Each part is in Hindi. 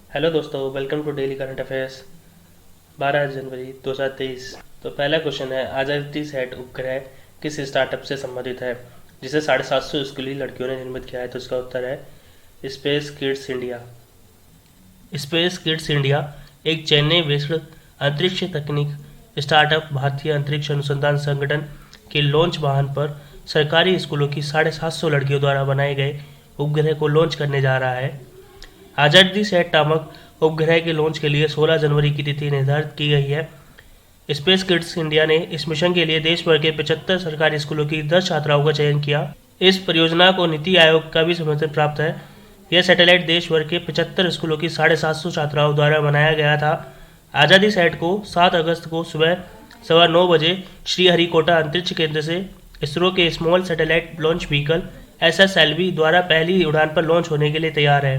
हेलो दोस्तों, welcome to daily current affairs. 12 जनवरी 2023। तो पहला क्वेश्चन है, आजादी सेट उपग्रह किस स्टार्टअप से संबंधित है जिसे 750 स्कूली लड़कियों ने निर्मित किया है? तो इसका उत्तर है space kids India. Space kids India एक चेन्नई बेस्ड अंतरिक्ष तकनीक स्टार्टअप भारतीय अंतरिक्ष अनुसंधान संगठन के लॉन्च वाहन पर सरकारी स्कूलों की 750 लड़कियों द्वारा बनाए गए उपग्रह को लॉन्च करने जा रहा है। आजादी सेट नामक उपग्रह के लॉन्च के लिए 16 जनवरी की तिथि निर्धारित की गई है। स्पेस किड्स इंडिया ने इस मिशन के लिए देश भर के 75 सरकारी स्कूलों की 10 छात्राओं का चयन किया। इस परियोजना को नीति आयोग का भी समर्थन प्राप्त है। यह सैटेलाइट देश भर के 75 स्कूलों की 750 छात्राओं द्वारा बनाया गया था। आजादी सेट को 7 अगस्त को सुबह 9:15 बजे श्रीहरिकोटा अंतरिक्ष केंद्र से इसरो के small satellite launch vehicle SSLV द्वारा पहली उड़ान पर लॉन्च होने के लिए तैयार है।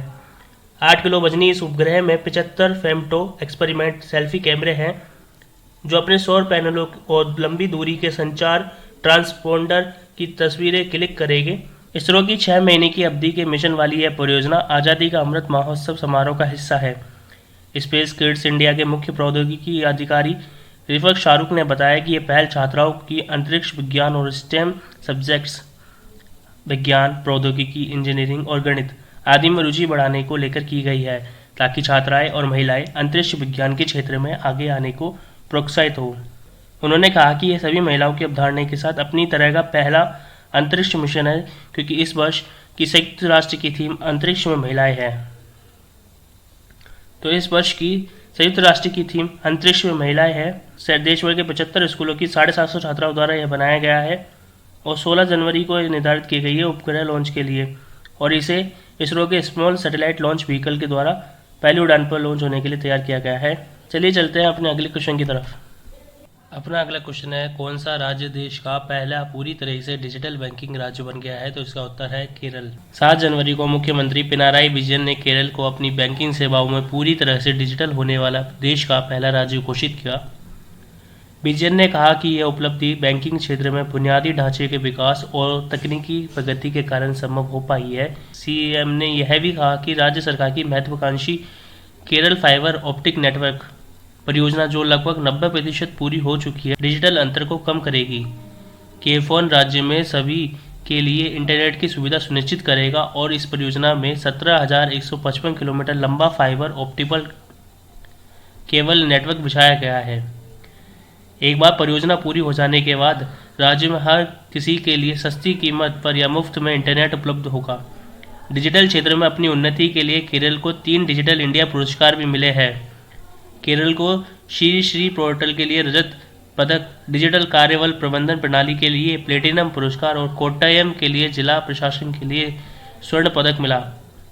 8 किलो वजनी इस उपग्रह में 75 फेमटो एक्सपेरिमेंट सेल्फी कैमरे हैं जो अपने सौर पैनलों और लंबी दूरी के संचार ट्रांसपोंडर की तस्वीरें क्लिक करेंगे। इसरो की 6 महीने की अवधि के मिशन वाली यह परियोजना आज़ादी का अमृत महोत्सव समारोह का हिस्सा है। स्पेस किड्स इंडिया के मुख्य प्रौद्योगिकी अधिकारी रिफक शाहरुख ने बताया कि यह पहल छात्राओं की अंतरिक्ष विज्ञान और स्टेम सब्जेक्ट्स विज्ञान, प्रौद्योगिकी, इंजीनियरिंग और गणित आदि में रुचि बढ़ाने को लेकर की गई है ताकि छात्राएं और महिलाएं अंतरिक्ष विज्ञान के क्षेत्र में आगे आने को प्रोत्साहित हो। उन्होंने कहा कि यह सभी महिलाओं की अवधारणा के साथ अपनी तरह का पहला अंतरिक्ष मिशन है क्योंकि इस वर्ष की संयुक्त राष्ट्र की थीम अंतरिक्ष में महिलाएं है। तो इस वर्ष की संयुक्त राष्ट्र की थीम अंतरिक्ष में महिलाएं है। देश भर के 75 स्कूलों की 750 छात्राओं द्वारा यह बनाया गया है और 16 जनवरी को निर्धारित की गई है उपग्रह लॉन्च के लिए और इसे इसरो के स्मॉल सैटेलाइट लॉन्च व्हीकल के द्वारा पहली उड़ान पर लॉन्च होने के लिए तैयार किया गया है। चलिए चलते हैं अपने अगले क्वेश्चन की तरफ। अपना अगला क्वेश्चन है, कौन सा राज्य देश का पहला पूरी तरह से डिजिटल बैंकिंग राज्य बन गया है? तो इसका उत्तर है केरल। 7 जनवरी को मुख्यमंत्री पिनाराई विजयन ने केरल को अपनी बैंकिंग सेवाओं में पूरी तरह से डिजिटल होने वाला देश का पहला राज्य घोषित किया। विजयन ने कहा कि यह उपलब्धि बैंकिंग क्षेत्र में बुनियादी ढांचे के विकास और तकनीकी प्रगति के कारण संभव हो पाई है। सीएम ने यह भी कहा कि राज्य सरकार की महत्वाकांक्षी केरल फाइबर ऑप्टिक नेटवर्क परियोजना जो लगभग 90% पूरी हो चुकी है, डिजिटल अंतर को कम करेगी। केफोन राज्य में सभी के लिए इंटरनेट की सुविधा सुनिश्चित करेगा और इस परियोजना में 17,155 किलोमीटर लंबा फाइबर ऑप्टिकल केबल नेटवर्क बिछाया गया है। एक बार परियोजना पूरी हो जाने के बाद राज्य में हर किसी के लिए सस्ती कीमत पर या मुफ्त में इंटरनेट उपलब्ध होगा। डिजिटल क्षेत्र में अपनी उन्नति के लिए केरल को 3 डिजिटल इंडिया पुरस्कार भी मिले हैं। केरल को श्री श्री पोर्टल के लिए रजत पदक, डिजिटल कार्यबल प्रबंधन प्रणाली के लिए प्लेटिनम पुरस्कार और कोट्टयम के लिए जिला प्रशासन के लिए स्वर्ण पदक मिला।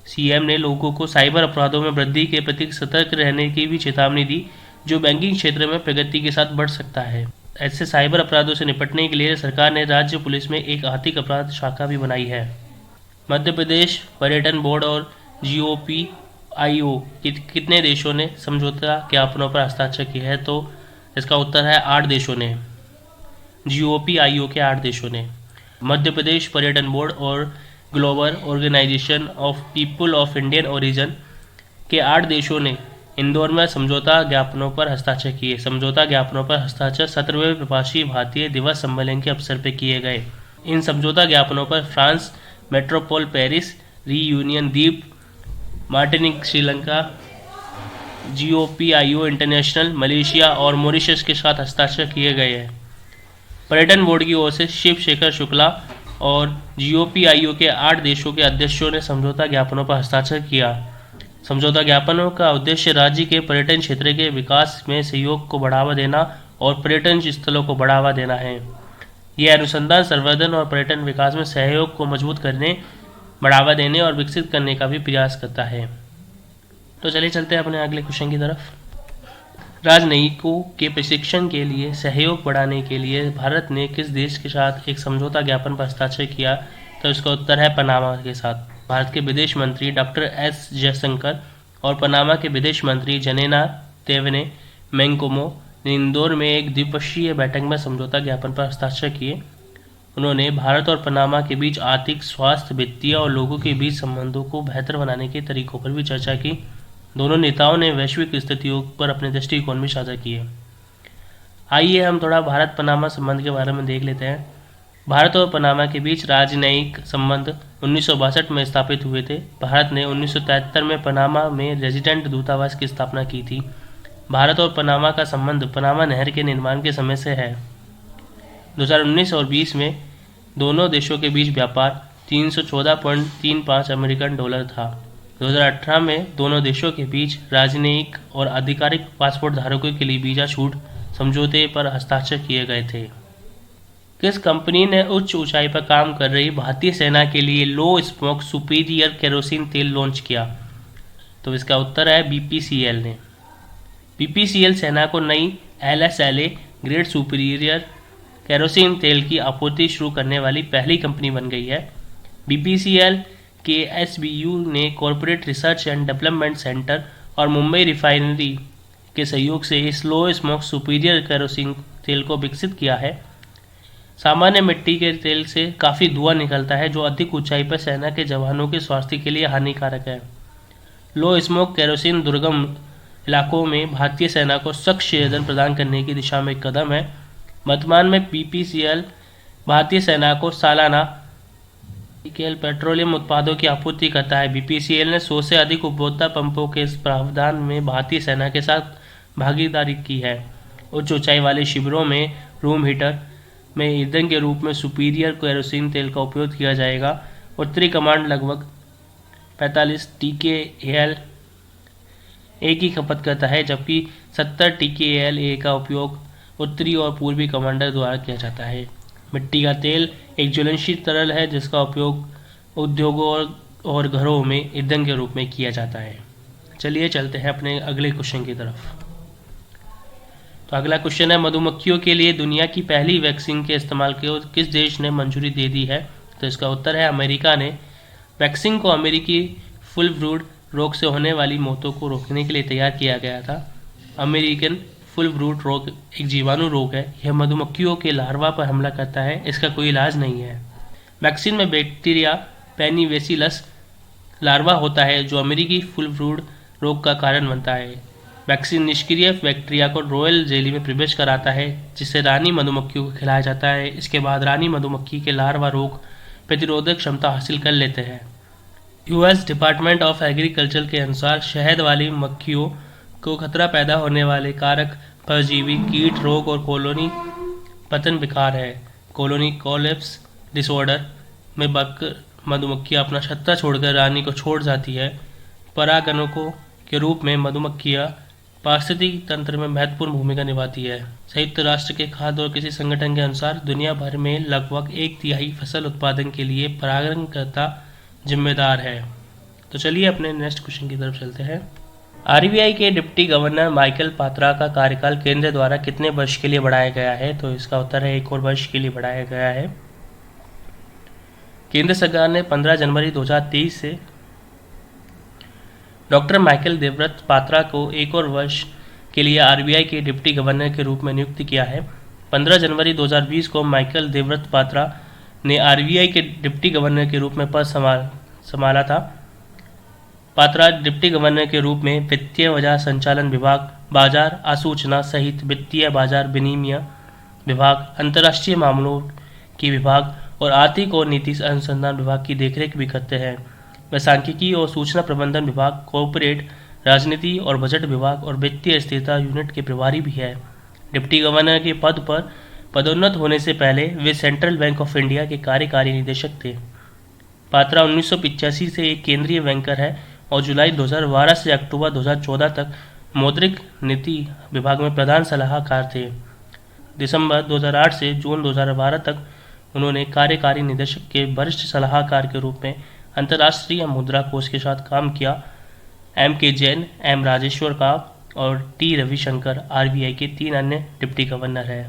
सीएम ने लोगों को साइबर अपराधों में वृद्धि के प्रति सतर्क रहने की भी चेतावनी दी जो बैंकिंग क्षेत्र में प्रगति के साथ बढ़ सकता है। ऐसे साइबर अपराधों से निपटने के लिए सरकार ने राज्य पुलिस में एक आर्थिक अपराध शाखा भी बनाई है। मध्य प्रदेश पर्यटन बोर्ड और GOPIO कितने देशों ने समझौता ज्ञापनों पर हस्ताक्षर किए हैं? तो इसका उत्तर है 8 देशों ने। GOPIO के 8 देशों ने। मध्य प्रदेश पर्यटन बोर्ड और global organisation of people of Indian origin के 8 देशों ने इंदौर में समझौता ज्ञापनों पर हस्ताक्षर किए। समझौता ज्ञापनों पर हस्ताक्षर 17वें प्रवासी भारतीय दिवस सम्मेलन के अवसर पर किए गए। इन समझौता ज्ञापनों पर फ्रांस, मेट्रोपोल पेरिस, रीयूनियन द्वीप, Martinique Sri Lanka, GOPIO international, Malaysia और मॉरिशस के साथ हस्ताक्षर किए गए हैं। पर्यटन बोर्ड की ओर से शिव शेखर शुक्ला और GOPIO के 8 देशों के अध्यक्षों ने समझौता ज्ञापनों पर हस्ताक्षर किया। समझौता ज्ञापनों का उद्देश्य राज्य के पर्यटन क्षेत्र के विकास में सहयोग को बढ़ावा देना और पर्यटन स्थलों को बढ़ावा देना है। यह अनुसंधान, संवर्धन और पर्यटन विकास में सहयोग को मजबूत करने, बढ़ावा देने और विकसित करने का भी प्रयास करता है। तो चलिए चलते हैं अपने अगले क्वेश्चन की तरफ। राजनयिकों के प्रशिक्षण के लिए सहयोग बढ़ाने के लिए भारत ने किस देश के साथ एक समझौता ज्ञापन पर हस्ताक्षर किया? तो इसका उत्तर है पनामा के साथ। भारत के विदेश मंत्री डॉक्टर एस जयशंकर और पनामा के विदेश मंत्री जनेना तेवने मैंकोमो ने इंदौर में एक द्विपक्षीय बैठक में समझौता ज्ञापन पर हस्ताक्षर किए। उन्होंने भारत और पनामा के बीच आर्थिक, स्वास्थ्य, वित्तीय और लोगों के बीच संबंधों को बेहतर बनाने के तरीकों पर भी चर्चा की। दोनों नेताओं ने वैश्विक स्थितियों पर अपने दृष्टिकोण भी साझा किए। आइए हम थोड़ा भारत पनामा संबंध के बारे में देख लेते हैं। भारत और पनामा के बीच राजनयिक संबंध 1962 में स्थापित हुए थे। भारत ने 1973 में पनामा में रेजिडेंट दूतावास की स्थापना की थी। भारत और पनामा का संबंध पनामा नहर के निर्माण के समय से है। 2019 और 20 में दोनों देशों के बीच व्यापार 314.35 अमेरिकन डॉलर था। 2018 में दोनों देशों के बीच राजनयिक और आधिकारिक पासपोर्ट धारकों के लिए वीजा छूट समझौते पर हस्ताक्षर किए गए थे। किस कंपनी ने उच्च ऊंचाई पर काम कर रही भारतीय सेना के लिए लो स्मोक सुपीरियर केरोसिन तेल लॉन्च किया? तो इसका उत्तर है BPCL ने। BPCL सेना को नई LSLA ग्रेड सुपीरियर केरोसिन तेल की आपूर्ति शुरू करने वाली पहली कंपनी बन गई है। BPCL के SBU ने corporate research and development centre और मुंबई रिफाइनरी के सहयोग से इस लो स्मोक सुपीरियर केरोसिन तेल को विकसित किया है। सामान्य मिट्टी के तेल से काफ़ी धुआं निकलता है जो अधिक ऊंचाई पर सेना के जवानों के स्वास्थ्य के लिए हानिकारक है। लो स्मोक केरोसिन दुर्गम इलाकों में भारतीय सेना को सख्त ईंधन प्रदान करने की दिशा में एक कदम है। वर्तमान में BPCL भारतीय सेना को सालाना पेट्रोलियम उत्पादों की आपूर्ति करता है। BPCL ने 100 से अधिक उपभोक्ता पंपों के इस प्रावधान में भारतीय सेना के साथ भागीदारी की है। उच्च ऊंचाई वाले शिविरों में रूम हीटर में ईंधन के रूप में सुपीरियर केरोसिन तेल का उपयोग किया जाएगा। उत्तरी कमांड लगभग 45 TKAL ए की खपत करता है, जबकि 70 TKAL ए का उपयोग उत्तरी और पूर्वी कमांडर द्वारा किया जाता है। मिट्टी का तेल एक ज्वलनशील तरल है जिसका उपयोग उद्योगों और घरों में ईंधन के रूप में किया जाता है। चलिए चलते हैं अपने अगले क्वेश्चन की तरफ। तो अगला क्वेश्चन है, मधुमक्खियों के लिए दुनिया की पहली वैक्सीन के इस्तेमाल को किस देश ने मंजूरी दे दी है? तो इसका उत्तर है अमेरिका ने। वैक्सीन को अमेरिकी फुल ब्रूड रोग से होने वाली मौतों को रोकने के लिए तैयार किया गया था। अमेरिकन फुल ब्रूड रोग एक जीवाणु रोग है। यह मधुमक्खियों के लार्वा पर हमला करता है। इसका कोई इलाज नहीं है। वैक्सीन में बैक्टीरिया पेनिवेसिलस लार्वा होता है जो अमेरिकी फुल ब्रूड रोग का कारण बनता है। वैक्सीन निष्क्रिय बैक्टीरिया को रॉयल जेली में प्रवेश कराता है जिसे रानी मधुमक्खियों को खिलाया जाता है। इसके बाद रानी मधुमक्खी के लार्वा रोग प्रतिरोधक क्षमता हासिल कर लेते हैं। US डिपार्टमेंट ऑफ एग्रीकल्चर के अनुसार शहद वाली मक्खियों को खतरा पैदा होने वाले कारक परजीवी कीट रोग और कॉलोनी पतन विकार है। कॉलोनी कोलैप्स डिसऑर्डर में मधुमक्खियाँ अपना छत्ता छोड़कर रानी को छोड़ जाती है। परागणकों के रूप में मधुमक्खियाँ पारिस्थितिकी तंत्र में महत्वपूर्ण भूमिका निभाती है। संयुक्त राष्ट्र के खाद्य और कृषि संगठन के अनुसार दुनिया भर में लगभग 1/3 फसल उत्पादन के लिए परागणकर्ता जिम्मेदार है। तो चलिए अपने नेक्स्ट क्वेश्चन की तरफ चलते हैं। RBI के डिप्टी गवर्नर माइकल पात्रा का कार्यकाल केंद्र द्वारा कितने वर्ष के लिए बढ़ाया गया है? तो इसका उत्तर है 1 और वर्ष के लिए बढ़ाया गया है। केंद्र सरकार ने 15 जनवरी 2023 से डॉक्टर माइकल देवव्रत पात्रा को 1 और वर्ष के लिए RBI के डिप्टी गवर्नर के रूप में नियुक्त किया है। 15 जनवरी 2020 को माइकल देवव्रत पात्रा ने RBI के डिप्टी गवर्नर के रूप में पद संभाला था। पात्रा डिप्टी गवर्नर के रूप में वित्तीय बाजार संचालन विभाग, बाजार आसूचना सहित वित्तीय बाजार विनिमय विभाग, अंतर्राष्ट्रीय मामलों के विभाग और आर्थिक और नीति अनुसंधान विभाग की देखरेख भी करते हैं। वे सांख्यिकी और सूचना प्रबंधन विभाग, कॉर्पोरेट राजनीति और बजट विभाग और वित्तीय स्थिरता यूनिट के प्रभारी भी है। डिप्टी गवर्नर के पद पर पदोन्नत होने से पहले वे सेंट्रल बैंक ऑफ इंडिया के कार्यकारी निदेशक थे। पात्रा 1985 से एक केंद्रीय बैंकर है और जुलाई 2012 से अक्टूबर 2014 तक मौद्रिक नीति विभाग में प्रधान सलाहकार थे। दिसंबर 2008 से जून 2012 तक उन्होंने कार्यकारी निदेशक के वरिष्ठ सलाहकार के रूप में अंतर्राष्ट्रीय मुद्रा कोष के साथ काम किया। M.K. जैन, M. राजेश्वर का और T. रविशंकर RBI के 3 अन्य डिप्टी गवर्नर हैं।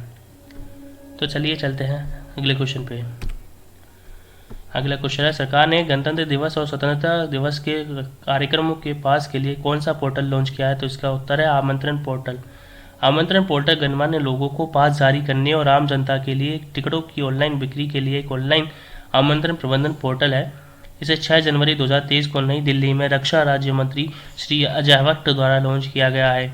तो चलिए चलते हैं अगले क्वेश्चन पे। अगला क्वेश्चन है, सरकार ने गणतंत्र दिवस और स्वतंत्रता दिवस के कार्यक्रमों के पास के लिए कौन सा पोर्टल लॉन्च किया है? तो इसका उत्तर है आमंत्रण पोर्टल। आमंत्रण पोर्टल गणमान्य लोगों को पास जारी करने और आम जनता के लिए टिकटों की ऑनलाइन बिक्री के लिए एक ऑनलाइन आमंत्रण प्रबंधन पोर्टल है। इसे 6 जनवरी 2023 को नई दिल्ली में रक्षा राज्य मंत्री श्री अजय भट्ट द्वारा लॉन्च किया गया है।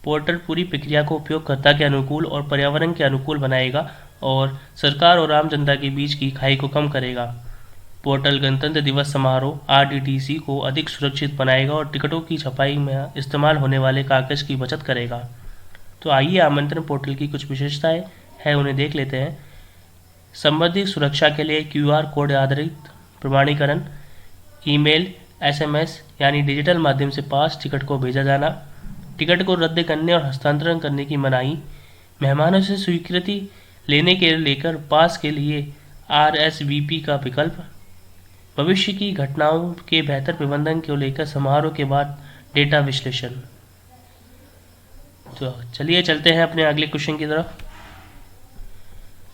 पोर्टल पूरी प्रक्रिया को उपयोगकर्ता के अनुकूल और पर्यावरण के अनुकूल बनाएगा और सरकार और आम जनता के बीच की खाई को कम करेगा। पोर्टल गणतंत्र दिवस समारोह (RDTC) को अधिक सुरक्षित बनाएगा और टिकटों की छपाई में इस्तेमाल होने वाले कागज की बचत करेगा। तो आइए आमंत्रण पोर्टल की कुछ विशेषताएं हैं उन्हें देख लेते हैं। संबंधित सुरक्षा के लिए QR कोड आधारित प्रमाणीकरण, ईमेल, SMS यानी डिजिटल माध्यम से पास टिकट को भेजा जाना, टिकट को रद्द करने और हस्तांतरण करने की मनाही, मेहमानों से स्वीकृति लेने के लेकर पास के लिए RSVP का विकल्प, भविष्य की घटनाओं के बेहतर प्रबंधन को लेकर समारोह के बाद डेटा विश्लेषण। तो चलिए चलते हैं अपने अगले क्वेश्चन की तरफ।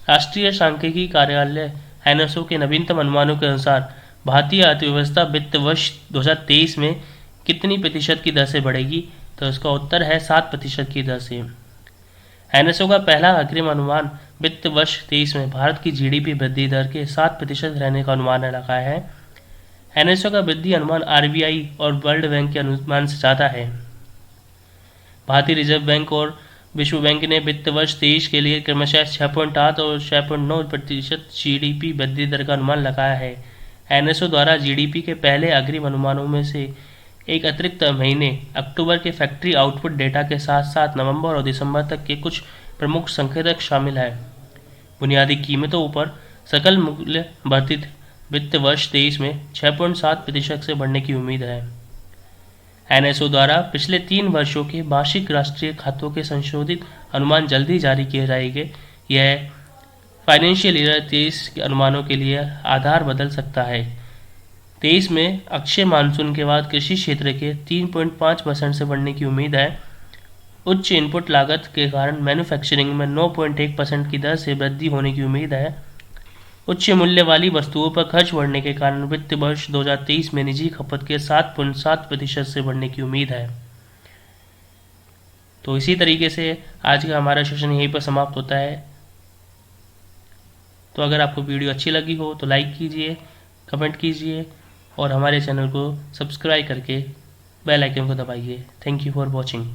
राष्ट्रीय सांख्यिकी कार्यालय NSO के नवीनतम अनुमानों के अनुसार भारतीय अर्थव्यवस्था वित्त वर्ष 2023 में कितनी प्रतिशत की दर से बढ़ेगी? तो इसका उत्तर है 7% की दर से। NSO का पहला अग्रिम अनुमान वित्त वर्ष 23 में भारत की GDP वृद्धि दर के 7% रहने का अनुमान लगाया है। NSO का वृद्धि अनुमान RBI और वर्ल्ड बैंक के अनुमान से ज़्यादा है। भारतीय रिजर्व बैंक और विश्व बैंक ने वित्त वर्ष 23 के लिए क्रमशः 6.8 और 6.9% GDP वृद्धि दर का अनुमान लगाया है। NSO द्वारा GDP के पहले अग्रिम अनुमानों में से एक अतिरिक्त महीने अक्टूबर के फैक्ट्री आउटपुट डेटा के साथ साथ नवंबर और दिसंबर तक के कुछ प्रमुख संकेतक शामिल हैं। बुनियादी कीमतों पर सकल मूल्य वर्धित वित्त वर्ष 23 में 6.7% से बढ़ने की उम्मीद है। NSO द्वारा पिछले 3 वर्षों के वार्षिक राष्ट्रीय खातों के संशोधित अनुमान जल्दी जारी किए जाएंगे। यह फाइनेंशियल ईयर 23 के अनुमानों के लिए आधार बदल सकता है। 23 में अक्षय मानसून के बाद कृषि क्षेत्र के 3.5% से बढ़ने की उम्मीद है। उच्च इनपुट लागत के कारण मैन्युफैक्चरिंग में 9.1% की दर से वृद्धि होने की उम्मीद है। उच्च मूल्य वाली वस्तुओं पर खर्च बढ़ने के कारण वित्त वर्ष 2023 में निजी खपत के 7.7% से बढ़ने की उम्मीद है। तो इसी तरीके से आज का हमारा सेशन यहीं पर समाप्त होता है। तो अगर आपको वीडियो अच्छी लगी हो तो लाइक कीजिए, कमेंट कीजिए और हमारे चैनल को सब्सक्राइब करके बेल आइकन को दबाइए। Thank you for watching.